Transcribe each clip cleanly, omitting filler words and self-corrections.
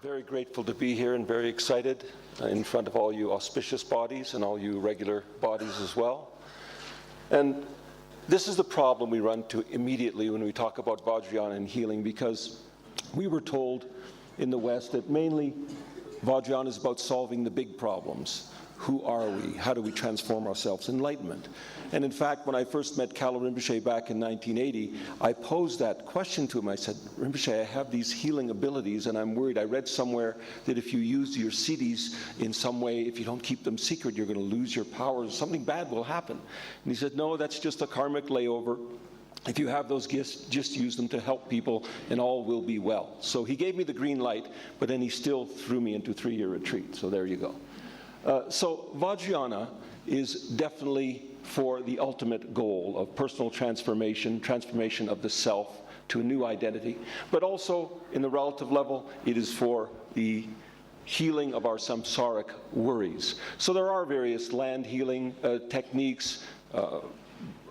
Very grateful to be here and very excited in front of all you auspicious bodies and all you regular bodies as well. And this is the problem we run to immediately when we talk about Vajrayana and healing, because we were told in the West that mainly Vajrayana is about solving the big problems. Who are we? How do we transform ourselves? Enlightenment. And in fact, when I first met Kala Rinpoche back in 1980, I posed that question to him. I said, Rinpoche, I have these healing abilities and I'm worried. I read somewhere that if you use your siddhis in some way, if you don't keep them secret, you're going to lose your powers. Something bad will happen. And he said, no, that's just a karmic layover. If you have those gifts, just use them to help people and all will be well. So he gave me the green light, but then he still threw me into a 3-year retreat. So there you go. So Vajrayana is definitely for the ultimate goal of personal transformation, transformation of the self to a new identity. But also, in the relative level, it is for the healing of our samsaric worries. So there are various land healing techniques,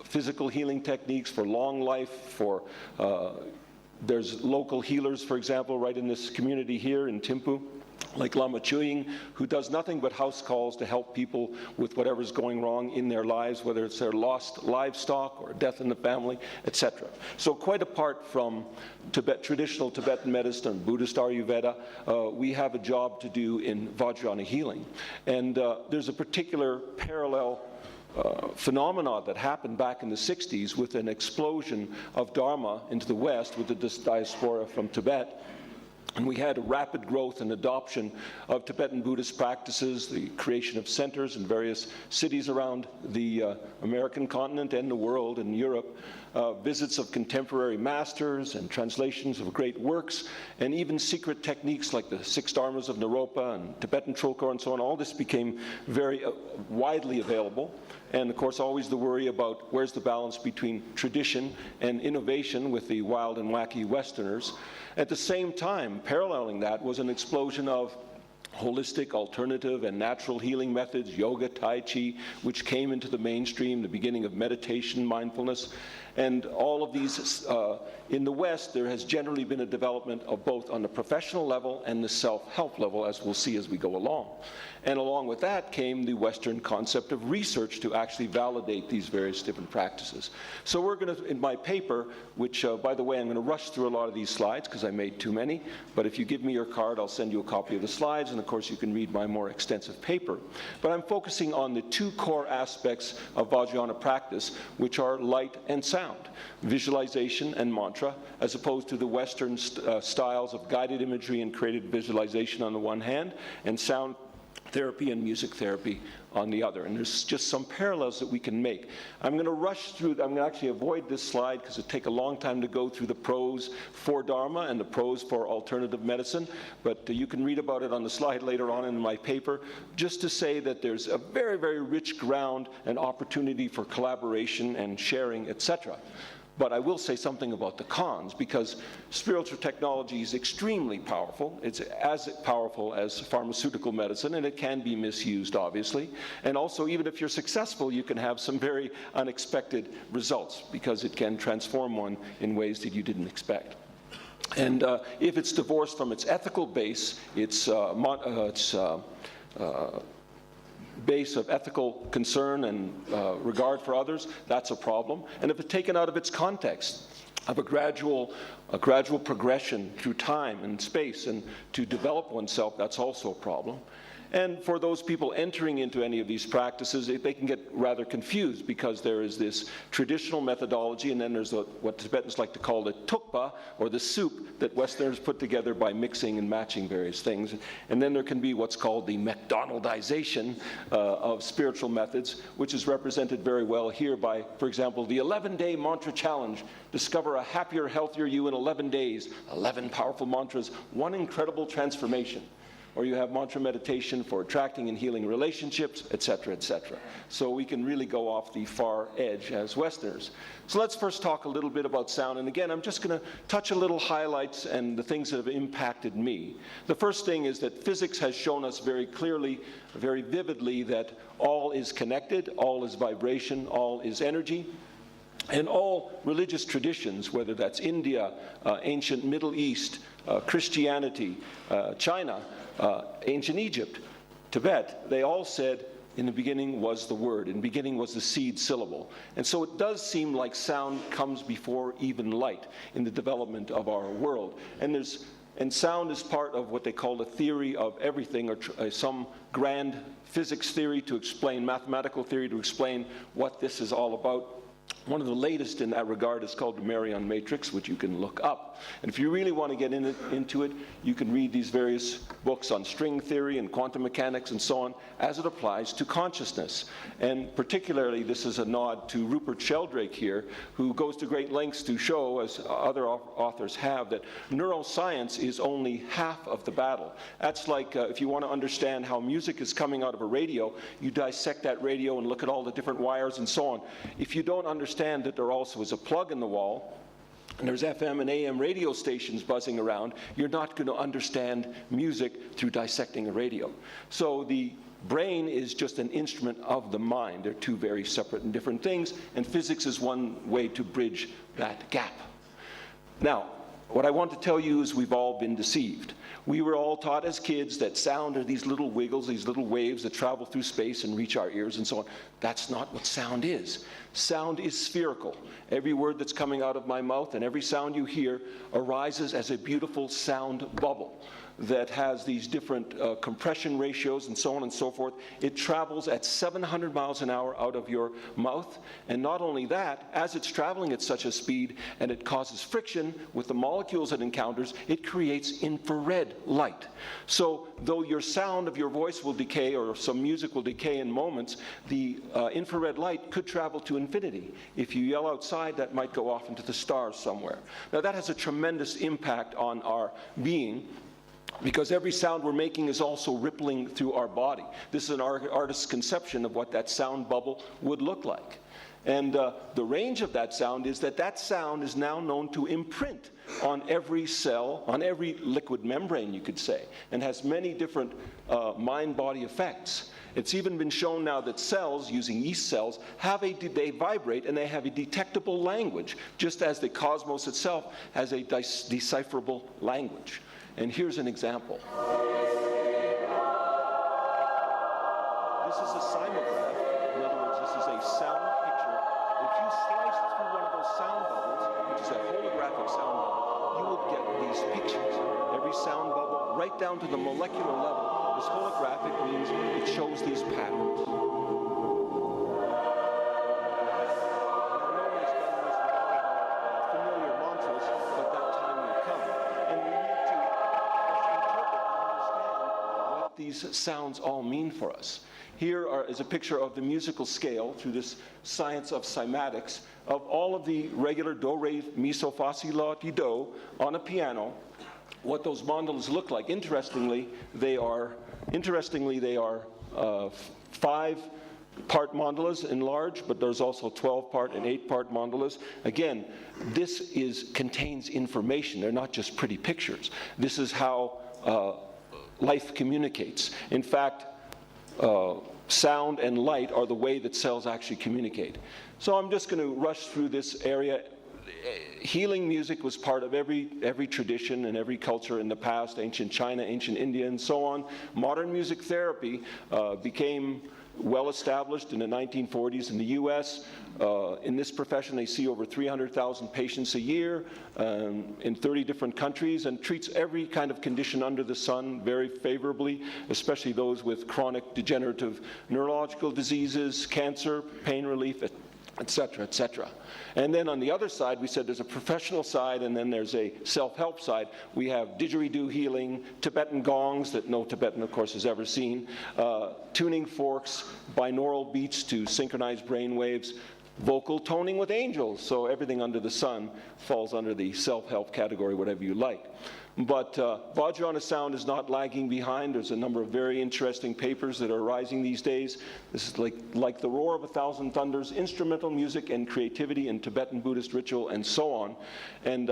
physical healing techniques for long life, for there's local healers, for example, right in this community here in Thimphu, like Lama, who does nothing but house calls to help people with whatever's going wrong in their lives, whether it's their lost livestock or death in the family, etc. So quite apart from traditional Tibetan medicine and Buddhist Ayurveda, we have a job to do in Vajrayana healing. And there's a particular parallel phenomena that happened back in the 60s with an explosion of Dharma into the West with the diaspora from Tibet. And we had a rapid growth and adoption of Tibetan Buddhist practices, the creation of centers in various cities around the American continent and the world and Europe, visits of contemporary masters and translations of great works, and even secret techniques like the 6 Dharmas of Naropa and Tibetan Trulkar and so on. All this became very widely available. And of course, always the worry about where's the balance between tradition and innovation with the wild and wacky Westerners. At the same time, paralleling that was an explosion of holistic, alternative, and natural healing methods, yoga, tai chi, which came into the mainstream, the beginning of meditation, mindfulness. And all of these, in the West, there has generally been a development of both on the professional level and the self-help level, as we'll see as we go along. And along with that came the Western concept of research to actually validate these various different practices. So we're going to, in my paper, which, by the way, I'm going to rush through a lot of these slides because I made too many, but if you give me your card, I'll send you a copy of the slides, and of course you can read my more extensive paper. But I'm focusing on the 2 core aspects of Vajrayana practice, which are light and sound, visualization and mantra, as opposed to the Western styles of guided imagery and created visualization on the one hand, and sound therapy and music therapy on the other. And there's just some parallels that we can make. I'm going to rush through, I'm going to actually avoid this slide because it'd take a long time to go through the pros for Dharma and the pros for alternative medicine, but you can read about it on the slide later on in my paper, just to say that there's a very, very rich ground and opportunity for collaboration and sharing, etc. But I will say something about the cons, because spiritual technology is extremely powerful. It's as powerful as pharmaceutical medicine, and it can be misused, obviously. And also, even if you're successful, you can have some very unexpected results, because it can transform one in ways that you didn't expect. And if it's divorced from its ethical base, its base of ethical concern and regard for others, that's a problem. And if it's taken out of its context of a gradual progression through time and space and to develop oneself, that's also a problem. And for those people entering into any of these practices, they can get rather confused, because there is this traditional methodology, and then there's what Tibetans like to call the tukpa, or the soup that Westerners put together by mixing and matching various things. And then there can be what's called the McDonaldization of spiritual methods, which is represented very well here by, for example, the 11-day mantra challenge. Discover a happier, healthier you in 11 days. 11 powerful mantras, one incredible transformation. Or you have mantra meditation for attracting and healing relationships, etc., etc. So we can really go off the far edge as Westerners. So let's first talk a little bit about sound. And again, I'm just going to touch a little highlights and the things that have impacted me. The first thing is that physics has shown us very clearly, very vividly, that all is connected, all is vibration, all is energy. And all religious traditions, whether that's India, ancient Middle East, Christianity, China, ancient Egypt, Tibet, they all said, in the beginning was the word, in the beginning was the seed syllable. And so it does seem like sound comes before even light in the development of our world. And sound is part of what they call the theory of everything, or some grand physics theory to explain, mathematical theory to explain what this is all about. One of the latest in that regard is called the Marion matrix, which you can look up. And if you really want to get into it, you can read these various books on string theory and quantum mechanics and so on, as it applies to consciousness. And particularly, this is a nod to Rupert Sheldrake here, who goes to great lengths to show, as other authors have, that neuroscience is only half of the battle. That's like if you want to understand how music is coming out of a radio, you dissect that radio and look at all the different wires and so on. If you don't understand that there also is a plug in the wall, and there's FM and AM radio stations buzzing around, you're not going to understand music through dissecting a radio. So the brain is just an instrument of the mind. They're two very separate and different things, and physics is one way to bridge that gap. Now, what I want to tell you is we've all been deceived. We were all taught as kids that sound are these little wiggles, these little waves that travel through space and reach our ears and so on. That's not what sound is. Sound is spherical. Every word that's coming out of my mouth and every sound you hear arises as a beautiful sound bubble that has these different compression ratios and so on and so forth. It travels at 700 miles an hour out of your mouth. And not only that, as it's traveling at such a speed and it causes friction with the molecules it encounters, it creates infrared light. So though your sound of your voice will decay or some music will decay in moments, the infrared light could travel to infinity. If you yell outside, that might go off into the stars somewhere. Now that has a tremendous impact on our being, because every sound we're making is also rippling through our body. This is an artist's conception of what that sound bubble would look like. And the range of that sound is that sound is now known to imprint on every cell, on every liquid membrane, you could say, and has many different mind-body effects. It's even been shown now that cells, using yeast cells, they vibrate and they have a detectable language, just as the cosmos itself has a decipherable language. And here's an example. This is a seismograph. In other words, this is a sound picture. If you slice through one of those sound bubbles, which is a holographic sound bubble, you will get these pictures. Every sound bubble, right down to the molecular level, is holographic, means it shows these patterns. These sounds all mean for us. Here is a picture of the musical scale through this science of cymatics of all of the regular do, re, mi, so, fa, si, la, ti, do on a piano, what those mandalas look like. Interestingly, they are 5-part mandalas in large, but there's also 12-part and 8-part mandalas. Again, this contains information. They're not just pretty pictures. This is how life communicates. In fact, sound and light are the way that cells actually communicate. So I'm just going to rush through this area. Healing music was part of every tradition and every culture in the past, ancient China, ancient India, and so on. Modern music therapy became well established in the 1940s in the US. In this profession, they see over 300,000 patients a year in 30 different countries, and treats every kind of condition under the sun very favorably, especially those with chronic degenerative neurological diseases, cancer, pain relief, etc., etc. And then on the other side, we said there's a professional side, and then there's a self-help side. We have didgeridoo healing, Tibetan gongs that no Tibetan, of course, has ever seen, tuning forks, binaural beats to synchronize brain waves, vocal toning with angels. So everything under the sun falls under the self-help category, whatever you like. But Vajrayana sound is not lagging behind. There's a number of very interesting papers that are rising these days. This is like the roar of 1,000 thunders, instrumental music and creativity in Tibetan Buddhist ritual, and so on. And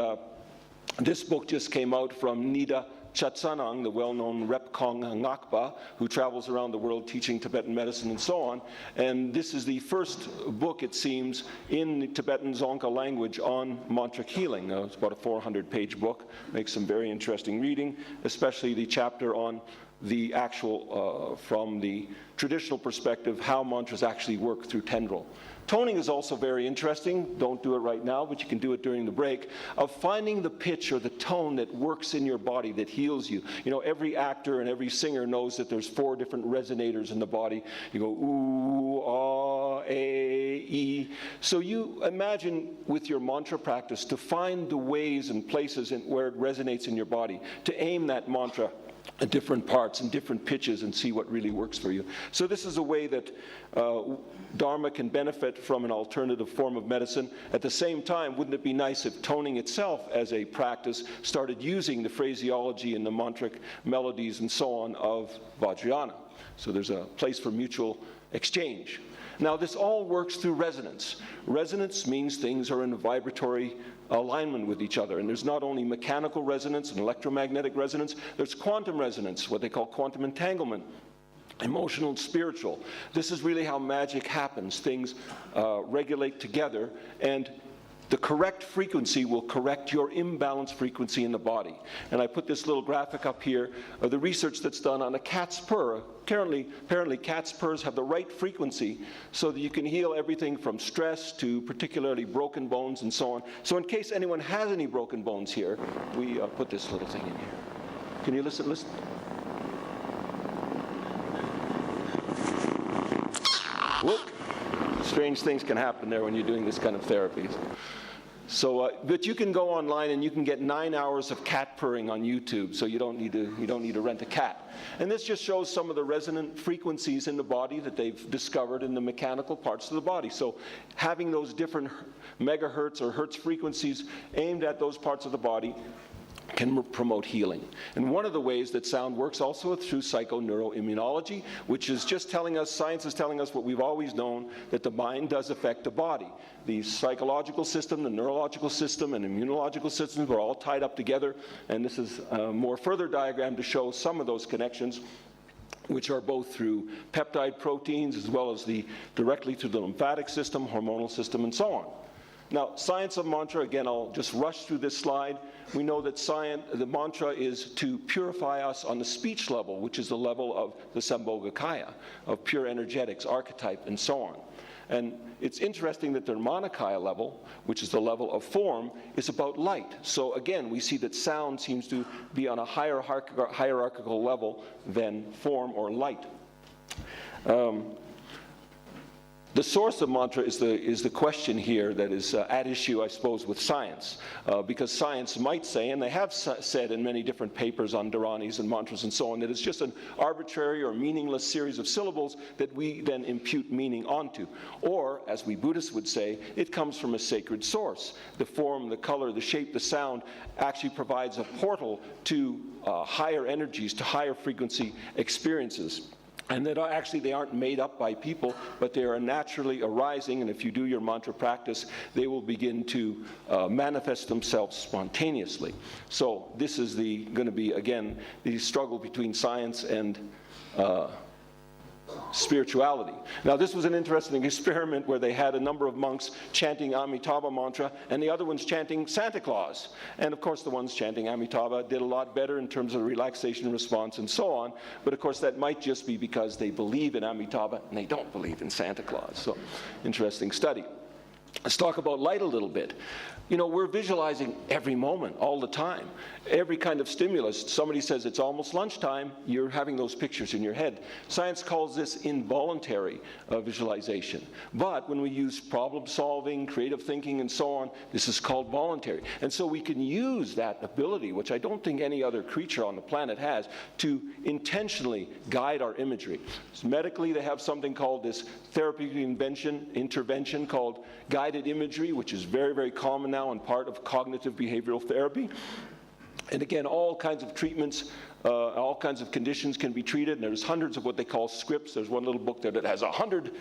this book just came out from Nida Chatsanang, the well-known Repkong Ngakpa, who travels around the world teaching Tibetan medicine and so on. And this is the first book, it seems, in the Tibetan Dzongkha language on mantric healing. It's about a 400-page book, makes some very interesting reading, especially the chapter on the actual, from the traditional perspective, how mantras actually work through tendril. Toning is also very interesting. Don't do it right now, but you can do it during the break, of finding the pitch or the tone that works in your body, that heals you. You know, every actor and every singer knows that there's 4 different resonators in the body. You go, ooh, ah, eh, e. So you imagine with your mantra practice to find the ways and places where it resonates in your body, to aim that mantra at different parts and different pitches and see what really works for you. So this is a way that Dharma can benefit from an alternative form of medicine. At the same time, wouldn't it be nice if toning itself as a practice started using the phraseology and the mantric melodies and so on of Vajrayana? So there's a place for mutual exchange. Now this all works through resonance. Resonance means things are in a vibratory alignment with each other. And there's not only mechanical resonance and electromagnetic resonance, there's quantum resonance, what they call quantum entanglement, emotional and spiritual. This is really how magic happens. Things regulate together, and the correct frequency will correct your imbalanced frequency in the body. And I put this little graphic up here of the research that's done on a cat's purr. Apparently cat's purrs have the right frequency so that you can heal everything from stress to particularly broken bones and so on. So in case anyone has any broken bones here, we put this little thing in here. Can you listen? Whoop. Strange things can happen there when you're doing this kind of therapy. So, but you can go online and you can get 9 hours of cat purring on YouTube, so you don't need to rent a cat. And this just shows some of the resonant frequencies in the body that they've discovered in the mechanical parts of the body. So having those different megahertz or hertz frequencies aimed at those parts of the body can promote healing. And one of the ways that sound works also through psychoneuroimmunology, which is just telling us, science is telling us what we've always known, that the mind does affect the body. The psychological system, the neurological system, and immunological systems are all tied up together, and this is a more further diagram to show some of those connections, which are both through peptide proteins as well as directly through the lymphatic system, hormonal system, and so on. Now, science of mantra, again, I'll just rush through this slide. We know that the mantra is to purify us on the speech level, which is the level of the Sambhogakaya, of pure energetics, archetype, and so on. And it's interesting that the Nirmanakaya level, which is the level of form, is about light. So again, we see that sound seems to be on a hierarchical level than form or light. The source of mantra is the question here that is at issue, I suppose, with science. Because science might say, and they have said in many different papers on Dharanis and mantras and so on, that it's just an arbitrary or meaningless series of syllables that we then impute meaning onto. Or, as we Buddhists would say, it comes from a sacred source. The form, the color, the shape, the sound actually provides a portal to higher energies, to higher frequency experiences. And that actually they aren't made up by people, but they are naturally arising, and if you do your mantra practice, they will begin to manifest themselves spontaneously. So this is going to be, again, the struggle between science and spirituality. Now, this was an interesting experiment where they had a number of monks chanting Amitabha mantra and the other ones chanting Santa Claus. And of course, the ones chanting Amitabha did a lot better in terms of relaxation response and so on. But of course, that might just be because they believe in Amitabha and they don't believe in Santa Claus. So, interesting study. Let's talk about light a little bit. You know, we're visualizing every moment, all the time. Every kind of stimulus. Somebody says it's almost lunchtime, you're having those pictures in your head. Science calls this involuntary visualization. But when we use problem solving, creative thinking, and so on, this is called voluntary. And so we can use that ability, which I don't think any other creature on the planet has, to intentionally guide our imagery. So medically, they have something called this therapeutic intervention called guided imagery, which is very, very common now and part of cognitive behavioral therapy. And again, all kinds of treatments All kinds of conditions can be treated, and there's hundreds of what they call scripts. There's one little book there that has 100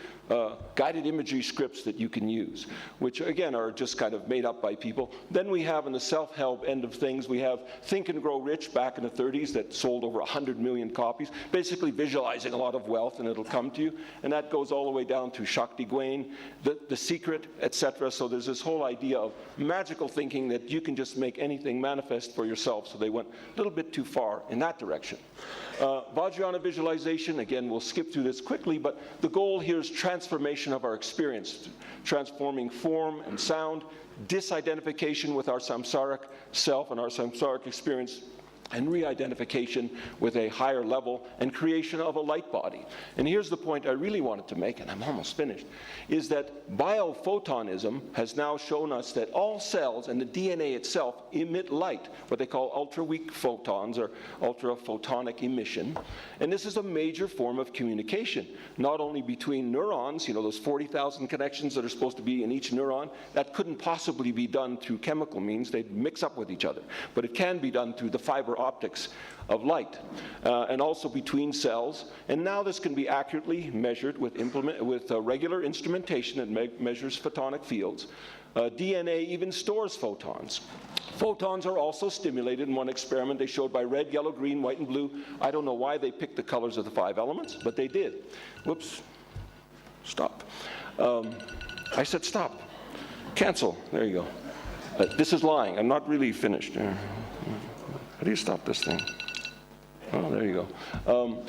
guided imagery scripts that you can use, which again are just kind of made up by people. Then we have in the self-help end of things, we have Think and Grow Rich back in the 30s that sold over 100 million copies, basically visualizing a lot of wealth and it'll come to you. And that goes all the way down to Shakti Gwain, The Secret, etc. So there's this whole idea of magical thinking that you can just make anything manifest for yourself. So they went a little bit too far in that direction. Vajrayana visualization, again, we'll skip through this quickly, but the goal here is transformation of our experience, transforming form and sound, disidentification with our samsaric self and our samsaric experience, and re-identification with a higher level and creation of a light body. And here's the point I really wanted to make, and I'm almost finished, is that biophotonism has now shown us that all cells and the DNA itself emit light, what they call ultra-weak photons or ultra-photonic emission. And this is a major form of communication, not only between neurons, you know, those 40,000 connections that are supposed to be in each neuron, that couldn't possibly be done through chemical means, they'd mix up with each other. But it can be done through the fiber optics of light, and also between cells. And now this can be accurately measured with regular instrumentation that measures photonic fields. DNA even stores photons. Photons are also stimulated. In one experiment they showed by red, yellow, green, white, and blue. I don't know why they picked the colors of the 5 elements, but they did. Whoops. Stop. I said stop. Cancel. There you go. This is lying. I'm not really finished. How do you stop this thing? Oh, there you go.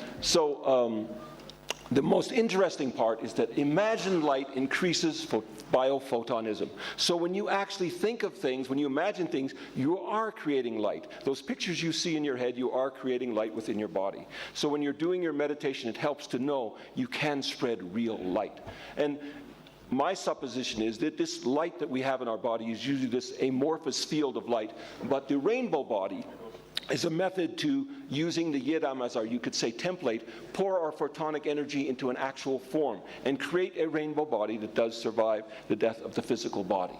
The most interesting part is that imagined light increases biophotonism. So when you actually think of things, when you imagine things, you are creating light. Those pictures you see in your head, you are creating light within your body. So when you're doing your meditation, it helps to know you can spread real light. And my supposition is that this light that we have in our body is usually this amorphous field of light, but the rainbow body is a method to using the yidam as our, you could say, template, pour our photonic energy into an actual form and create a rainbow body that does survive the death of the physical body.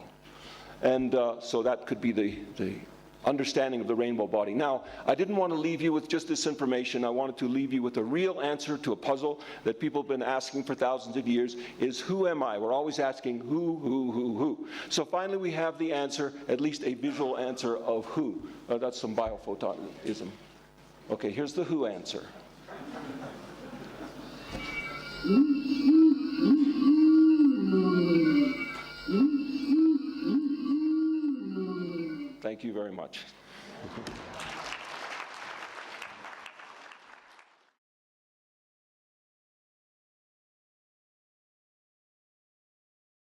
And so that could be the understanding of the rainbow body. Now, I didn't want to leave you with just this information. I wanted to leave you with a real answer to a puzzle that people have been asking for thousands of years, is who am I? We're always asking who. So finally we have the answer, at least a visual answer of who. That's some biophotonism. Okay, here's the who answer. Thank you very much.